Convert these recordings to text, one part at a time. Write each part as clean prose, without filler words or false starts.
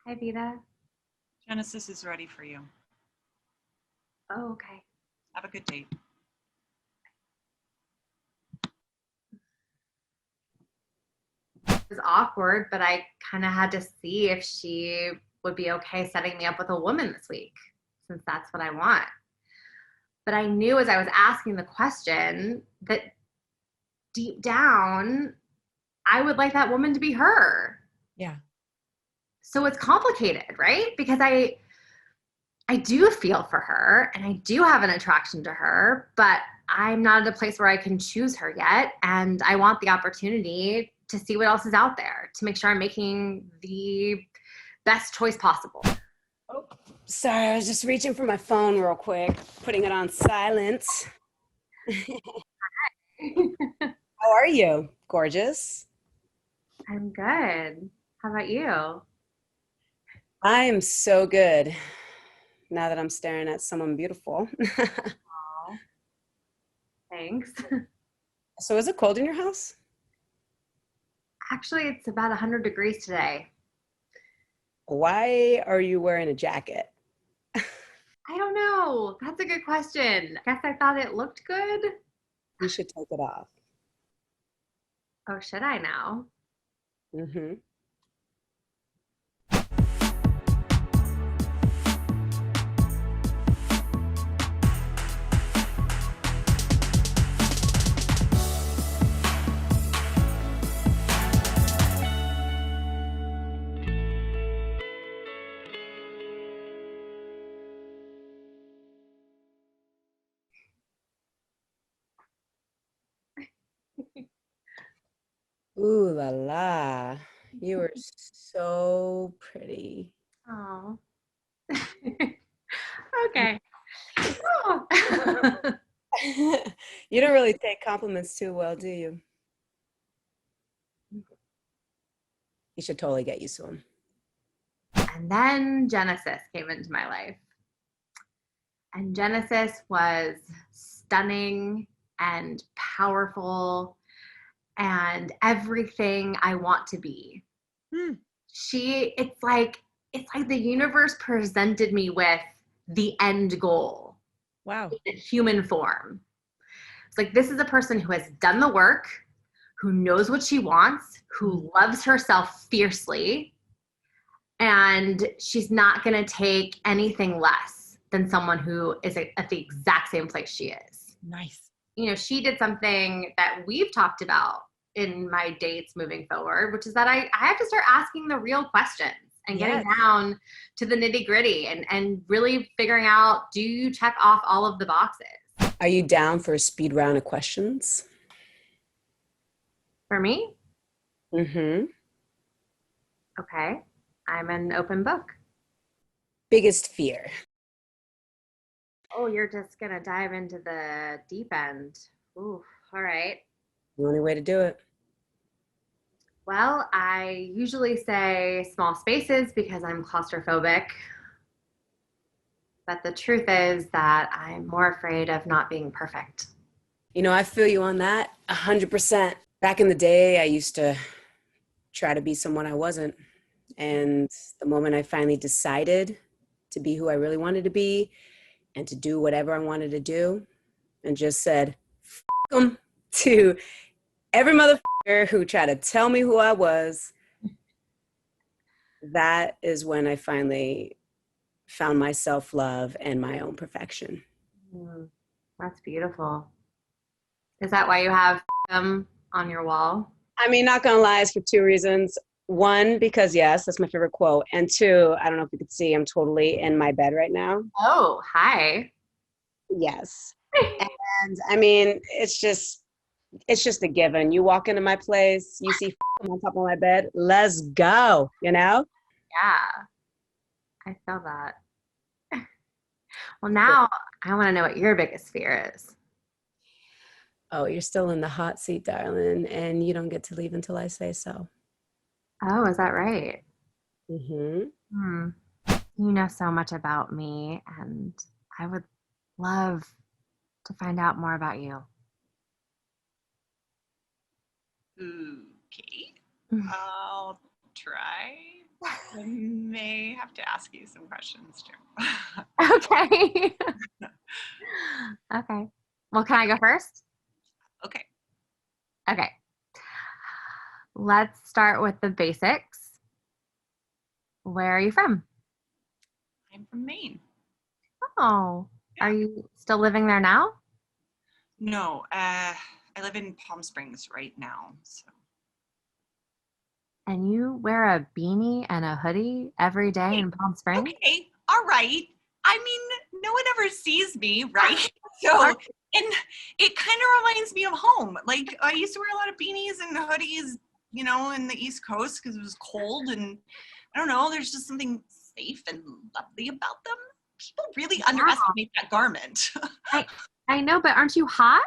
Hi, Veda. Genesis is ready for you. Oh, okay. Have a good date. It was awkward, but I kind of had to see if she would be okay setting me up with a woman this week, since that's what I want. But I knew as I was asking the question that deep down, I would like that woman to be her. Yeah. So it's complicated, right? Because I do feel for her and I do have an attraction to her, but I'm not at a place where I can choose her yet. And I want the opportunity to see what else is out there to make sure I'm making the best choice possible. Oh, sorry, I was just reaching for my phone real quick, putting it on silent. How are you? Gorgeous. I'm good. How about you? I'm so good now that I'm staring at someone beautiful. Aw, thanks. So is it cold in your house? Actually, it's about 100 degrees today. Why are you wearing a jacket? I don't know. That's a good question. I guess I thought it looked good. You should take it off. Oh, should I now? Mm-hmm. Ooh la la. You are so pretty. Oh. Okay. Oh. You don't really take compliments too well, do you? You should totally get used to them. And then Genesis came into my life. And Genesis was stunning and powerful and everything I want to be. It's like the universe presented me with the end goal. Wow. In human form. It's like, this is a person who has done the work, who knows what she wants, who loves herself fiercely, and she's not going to take anything less than someone who is at the exact same place she is. Nice. You know, she did something that we've talked about in my dates moving forward, which is that I have to start asking the real questions and getting down to the nitty gritty and really figuring out, do you check off all of the boxes? Are you down for a speed round of questions? For me? Mm-hmm. Okay. I'm an open book. Biggest fear? Oh, you're just going to dive into the deep end. Ooh, all right. The only way to do it. Well, I usually say small spaces because I'm claustrophobic. But the truth is that I'm more afraid of not being perfect. You know, I feel you on that 100%. Back in the day, I used to try to be someone I wasn't. And the moment I finally decided to be who I really wanted to be and to do whatever I wanted to do and just said, F them to every motherfucker who tried to tell me who I was, that is when I finally found my self-love and my own perfection. That's beautiful. Is that why you have them on your wall? I mean, not gonna lie, it's for two reasons. One, because yes, that's my favorite quote. And two, I don't know if you could see, I'm totally in my bed right now. Oh, hi. Yes. And I mean, it's just a given. You walk into my place, you see on top of my bed, let's go, you know? Yeah, I feel that. Well, now I want to know what your biggest fear is. Oh, you're still in the hot seat, darling, and you don't get to leave until I say so. Oh, is that right? Mm-hmm. You know so much about me, and I would love to find out more about you. Okay. I'll try. I may have to ask you some questions too. Okay. Okay. Well, can I go first? Okay. Okay. Let's start with the basics. Where are you from? I'm from Maine. Oh, are you still living there now? No, I live in Palm Springs right now. So And you wear a beanie and a hoodie every day hey, in Palm Springs? okay, all right. I mean, no one ever sees me, right? So, and it kind of reminds me of home. Like I used to wear a lot of beanies and hoodies, you know, in the East Coast because it was cold, and I don't know. There's just something safe and lovely about them. People really underestimate that garment. I know, but aren't you hot?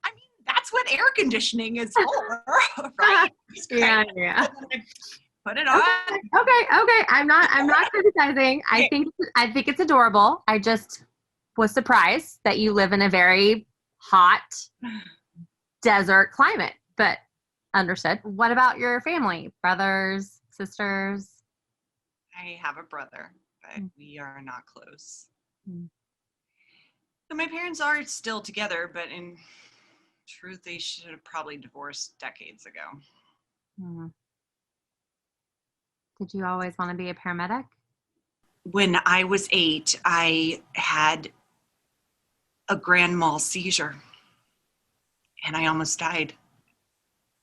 I mean, that's what air conditioning is for, right? Just Yeah, crank it yeah. up and then put it on. Okay. I'm not criticizing. I think it's adorable. I just was surprised that you live in a very hot desert climate, but understood. What about your family? Brothers, sisters? I have a brother, but we are not close. Mm. So my parents are still together, but in truth, they should have probably divorced decades ago. Hmm. Did you always want to be a paramedic? When I was 8, I had a grand mal seizure and I almost died.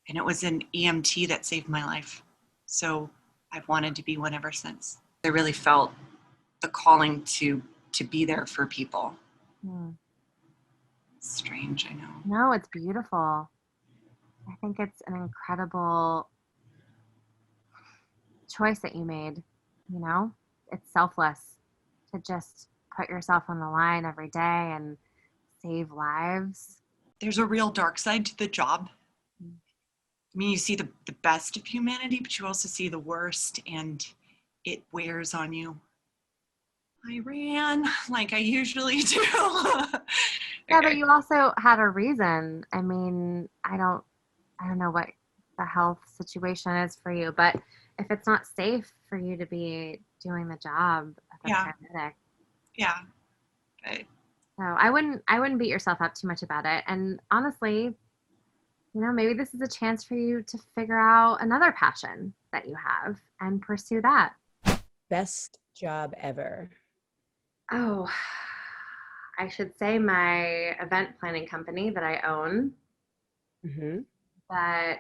And it was an EMT that saved my life. So I've wanted to be one ever since. I really felt the calling to be there for people. Hmm. It's strange, I know. No, it's beautiful. I think it's an incredible choice that you made. You know, it's selfless to just put yourself on the line every day and save lives. There's a real dark side to the job. I mean, you see the best of humanity, but you also see the worst, and it wears on you. I ran like I usually do. Yeah, but you also had a reason. I mean, I don't know what the health situation is for you, but if it's not safe for you to be doing the job of a Yeah. paramedic, Yeah. But so I wouldn't beat yourself up too much about it. And honestly, you know, maybe this is a chance for you to figure out another passion that you have and pursue that. Best job ever. Oh, I should say my event planning company that I own. Mm-hmm. But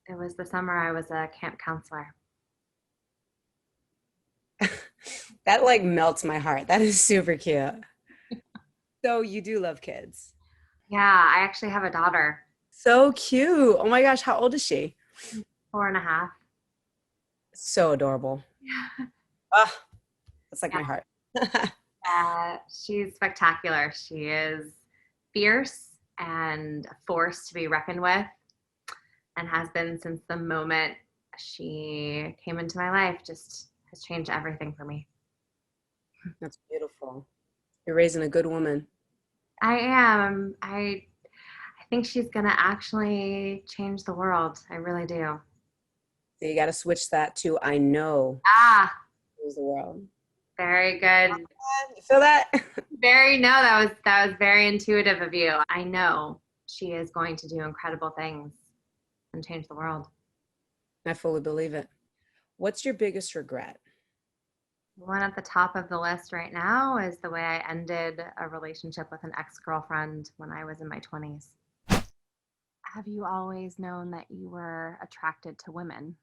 it was the summer I was a camp counselor. That like melts my heart. That is super cute. So you do love kids. Yeah, I actually have a daughter, So cute. Oh my gosh, how old is she? 4.5. So adorable. Yeah. Ah, that's like my heart. She's spectacular. She is fierce and a force to be reckoned with, and has been since the moment she came into my life. Just has changed everything for me. That's beautiful. You're raising a good woman. I am. I think she's gonna actually change the world. I really do. So you got to switch that to I know Ah, is the world. very good. You feel that? Very no, that was very intuitive of you. I know she is going to do incredible things and change the world. I fully believe it. What's your biggest regret? One at the top of the list right now is the way I ended a relationship with an ex-girlfriend when I was in my 20s. Have you always known that you were attracted to women?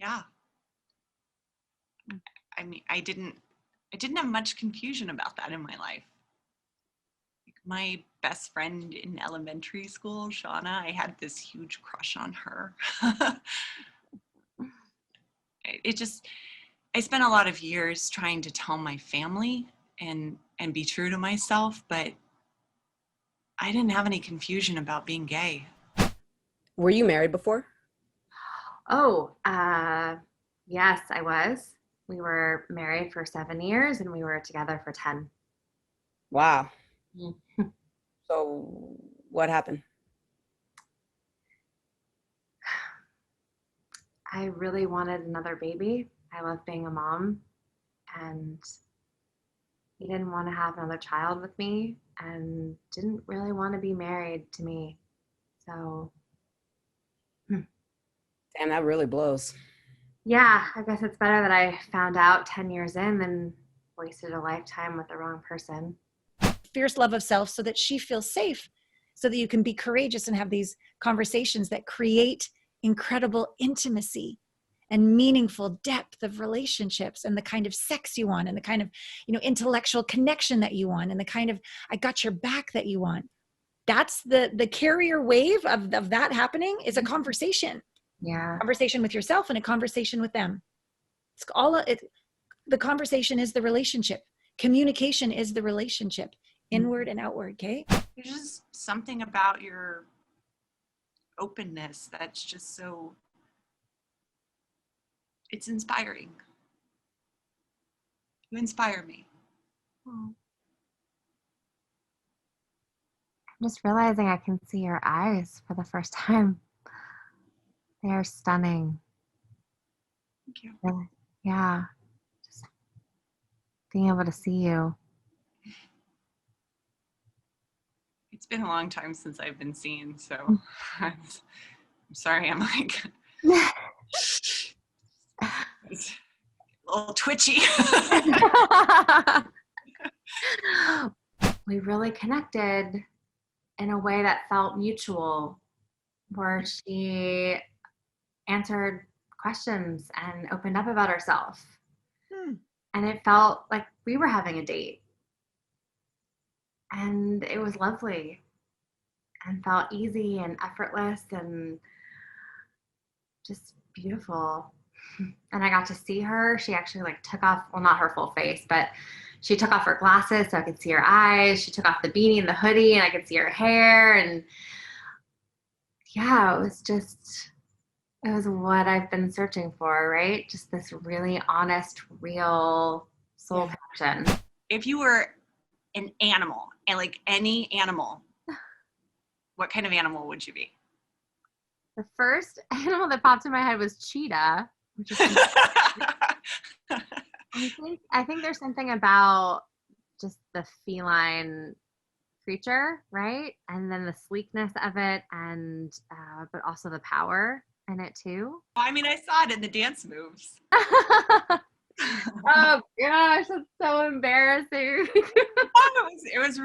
yeah. I mean, I didn't have much confusion about that in my life. Like my best friend in elementary school, Shauna, I had this huge crush on her. I spent a lot of years trying to tell my family and be true to myself, but I didn't have any confusion about being gay. Were you married before? Oh, yes, I was. We were married for 7 years and we were together for 10. Wow. Mm. So what happened? I really wanted another baby. I love being a mom, and he didn't want to have another child with me and didn't really want to be married to me. So, Damn, that really blows. yeah, I guess it's better that I found out 10 years in than wasted a lifetime with the wrong person. Fierce love of self so that she feels safe, so that you can be courageous and have these conversations that create incredible intimacy and meaningful depth of relationships, and the kind of sex you want, and the kind of, intellectual connection that you want, and the kind of I got your back that you want. That's the carrier wave of that happening is a conversation. Yeah. Conversation with yourself and a conversation with them. It's all the conversation is the relationship. Communication is the relationship, inward and outward. Okay. There's just something about your openness that's just so, it's inspiring. You inspire me. I'm just realizing I can see your eyes for the first time. They are stunning. Thank you. Really. Yeah. Just being able to see you. It's been a long time since I've been seen, so I'm sorry. I'm like it's a little twitchy. We really connected in a way that felt mutual, where she answered questions and opened up about herself. And it felt like we were having a date. And it was lovely and felt easy and effortless and just beautiful. And I got to see her. She actually took off, well, not her full face, but she took off her glasses so I could see her eyes. She took off the beanie and the hoodie and I could see her hair. And yeah, it was what I've been searching for, right? Just this really honest, real soul connection. If you were an animal, and like any animal, what kind of animal would you be? The first animal that popped in my head was cheetah, which is I think there's something about just the feline creature, right? And then the sleekness of it, and but also the power in it too. I mean, I saw it in the dance moves. Oh gosh, that's so embarrassing. It was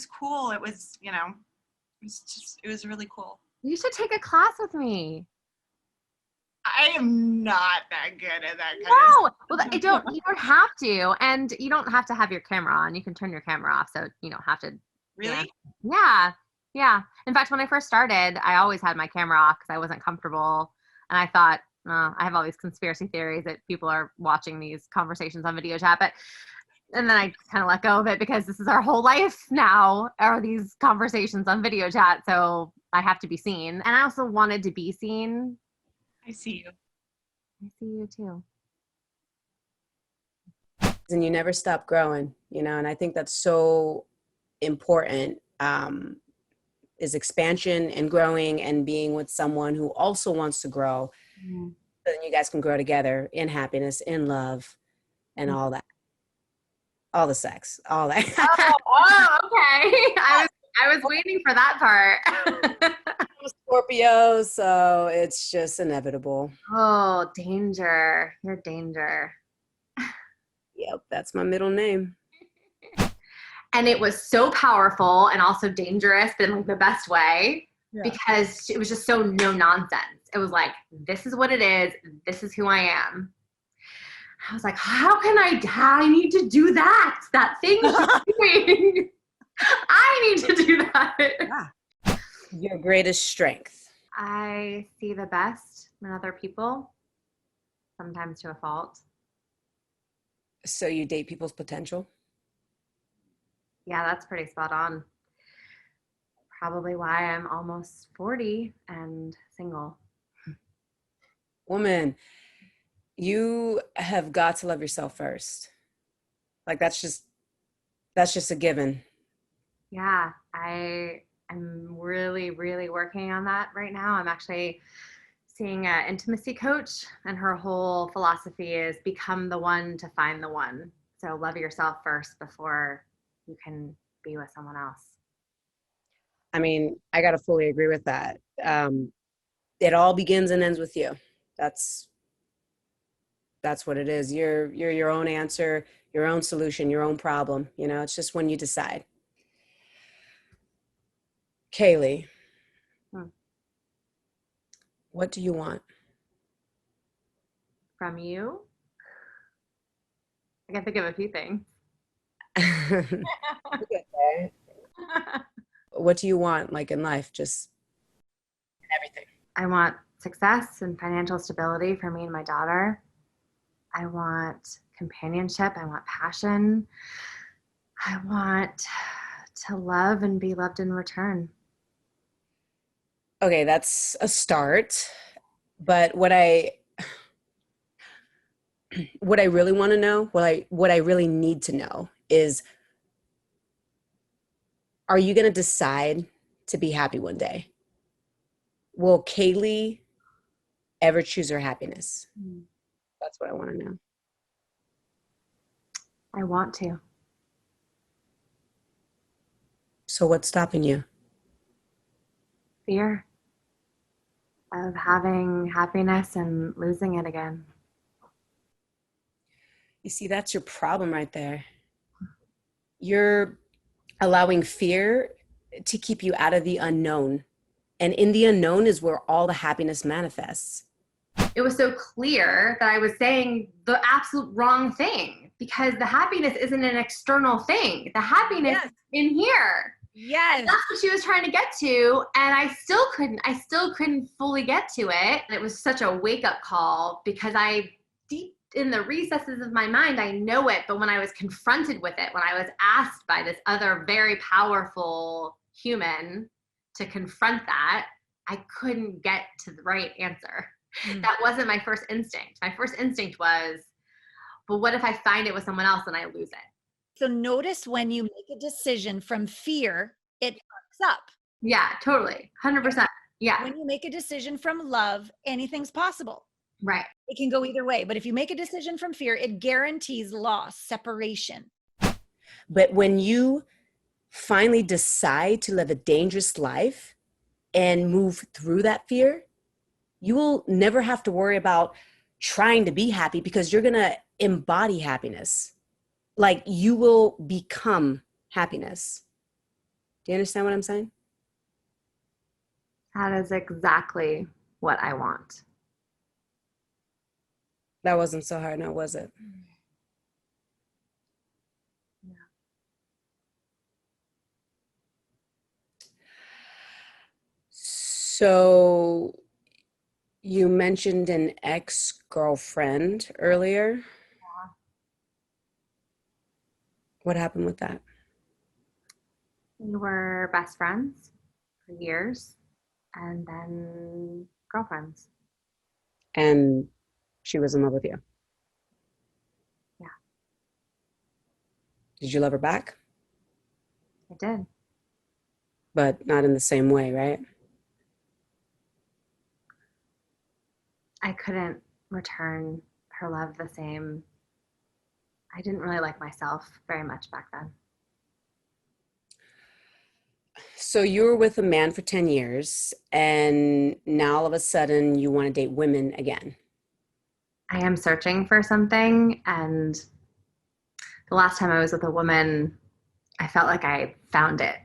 cool. It was really cool. You should take a class with me. I am not that good at that kind of No, stuff. well, you don't have to, and you don't have to have your camera on. You can turn your camera off, so you don't have to. Really? Yeah. In fact, when I first started, I always had my camera off because I wasn't comfortable, and I thought, I have all these conspiracy theories that people are watching these conversations on video chat, and then I kind of let go of it because this is our whole life now, are these conversations on video chat, so I have to be seen, and I also wanted to be seen. I see you. I see you too. And you never stop growing, and I think that's so important, is expansion and growing and being with someone who also wants to grow. Mm-hmm. So then you guys can grow together in happiness, in love, and all that. All the sex, all that. Oh, okay. I was waiting for that part. I'm a Scorpio, so it's just inevitable. Oh, danger. You're danger. Yep, that's my middle name. And it was so powerful and also dangerous, but in the best way, because it was just so no nonsense. It was like, this is what it is. This is who I am. I was like, I need to do that thing she's doing. I need to do that. Yeah. Your greatest strength. I see the best in other people, sometimes to a fault. So you date people's potential? Yeah, that's pretty spot on. Probably why I'm almost 40 and single. Woman, you have got to love yourself first. Like that's just a given. Yeah, I'm really, really working on that right now. I'm actually seeing an intimacy coach, and her whole philosophy is become the one to find the one. So love yourself first before you can be with someone else. I mean, I got to fully agree with that. It all begins and ends with you. That's what it is. You're your own answer, your own solution, your own problem. You know, it's just when you decide. Kaylee, what do you want? From you? I can think of a few things. What do you want, like, in life? Just everything. I want success and financial stability for me and my daughter. I want companionship. I want passion. I want to love and be loved in return. Okay, that's a start. But what I really want to know, what I really need to know is, are you going to decide to be happy one day? Will Kaylee ever choose her happiness? That's what I want to know. I want to. So what's stopping you? Fear of having happiness and losing it again. You see, that's your problem right there. You're allowing fear to keep you out of the unknown. And in the unknown is where all the happiness manifests. It was so clear that I was saying the absolute wrong thing, because the happiness isn't an external thing. The happiness is in here. Yes. That's what she was trying to get to. And I still couldn't fully get to it. And it was such a wake-up call, because deep in the recesses of my mind, I know it. But when I was confronted with it, when I was asked by this other very powerful human to confront that, I couldn't get to the right answer. That wasn't my first instinct. My first instinct was, but what if I find it with someone else and I lose it? So notice when you make a decision from fear, it fucks up. Yeah, totally. 100%. Yeah. When you make a decision from love, anything's possible. Right. It can go either way. But if you make a decision from fear, it guarantees loss, separation. But when you finally decide to live a dangerous life and move through that fear, you will never have to worry about trying to be happy, because you're going to embody happiness. Like, you will become happiness. Do you understand what I'm saying? That is exactly what I want. That wasn't so hard now, was it? Yeah. So you mentioned an ex-girlfriend earlier. Yeah. What happened with that? We were best friends for years, and then girlfriends. And she was in love with you? Yeah. Did you love her back? I did. But not in the same way, right? I couldn't return her love the same. I didn't really like myself very much back then. So you were with a man for 10 years, and now all of a sudden you want to date women again. I am searching for something, and the last time I was with a woman, I felt like I found it.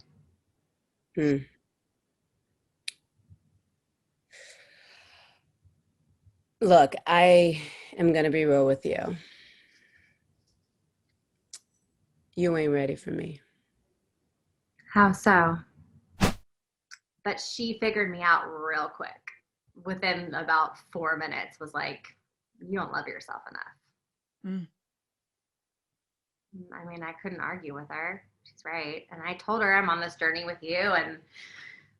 Look, I am going to be real with you. You ain't ready for me. How so? But she figured me out real quick. Within about 4 minutes, was like, you don't love yourself enough. I mean, I couldn't argue with her. She's right. And I told her, I'm on this journey with you and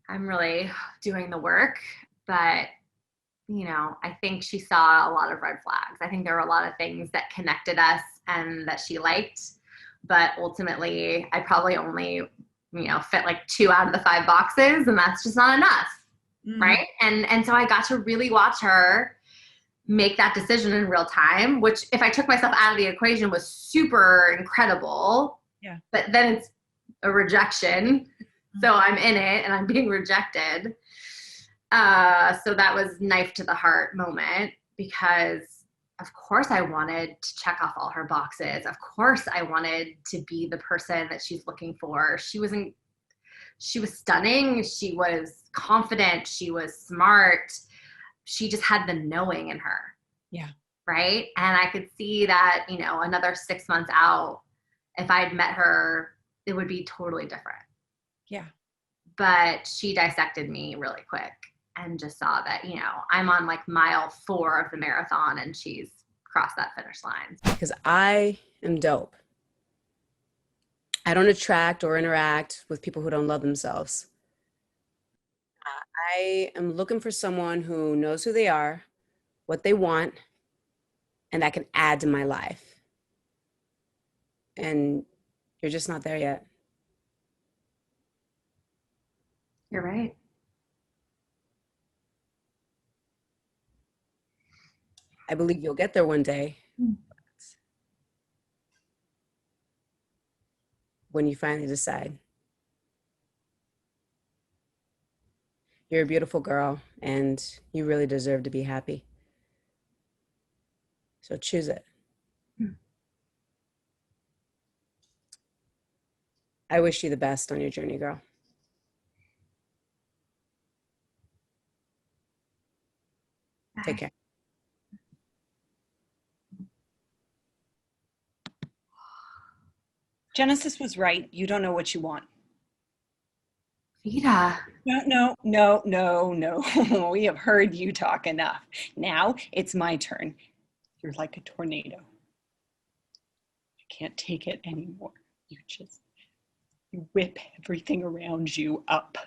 I'm really doing the work. But, you know, I think she saw a lot of red flags. I think there were a lot of things that connected us and that she liked. But ultimately, I probably only, fit like 2 out of the 5 boxes, and that's just not enough. right? And so I got to really watch her make that decision in real time, which if I took myself out of the equation was super incredible. Yeah. But then it's a rejection. So I'm in it and I'm being rejected. So that was knife to the heart moment, because of course I wanted to check off all her boxes. Of course I wanted to be the person that she's looking for. She was stunning. She was confident. She was smart. She just had the knowing in her. Yeah. Right. And I could see that, you know, another 6 months out, if I'd met her, it would be totally different. Yeah. But she dissected me really quick and just saw that, you know, I'm on like mile 4 of the marathon and she's crossed that finish line. Because I am dope. I don't attract or interact with people who don't love themselves. I am looking for someone who knows who they are, what they want, and that can add to my life. And you're just not there yet. You're right. I believe you'll get there one day. When you finally decide. You're a beautiful girl and you really deserve to be happy. So choose it. I wish you the best on your journey, girl. Bye. Take care. Genesis was right. You don't know what you want. Veda. No. We have heard you talk enough. Now it's my turn. You're like a tornado. I can't take it anymore. You whip everything around you up.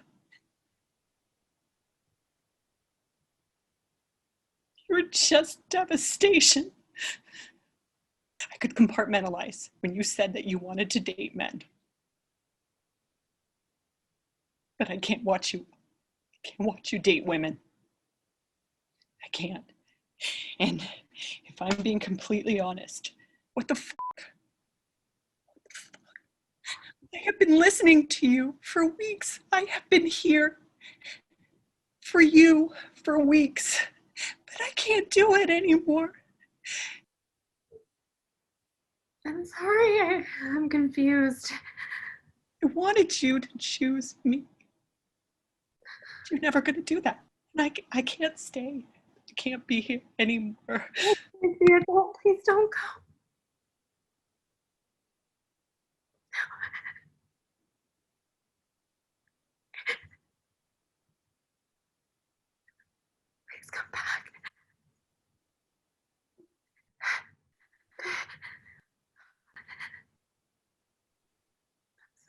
You're just devastation. I could compartmentalize when you said that you wanted to date men. But I can't watch you date women. I can't. And if I'm being completely honest, what the fuck? I have been listening to you for weeks. I have been here for you for weeks, but I can't do it anymore. I'm sorry. I'm confused. I wanted you to choose me. You're never going to do that. And I can't stay. I can't be here anymore. Please don't go. Please come back.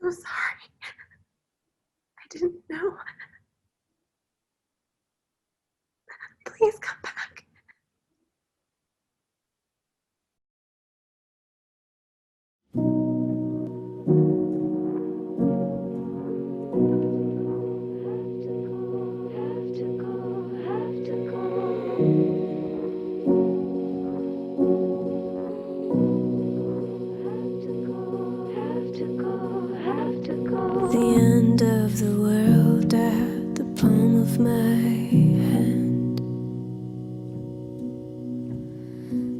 I'm so sorry. I didn't know. Please come back. The end of the world at the palm of my hand.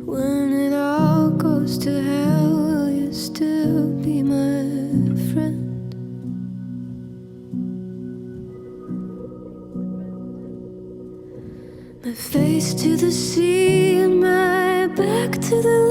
When it all goes to hell, will you still be my friend? My face to the sea and my back to the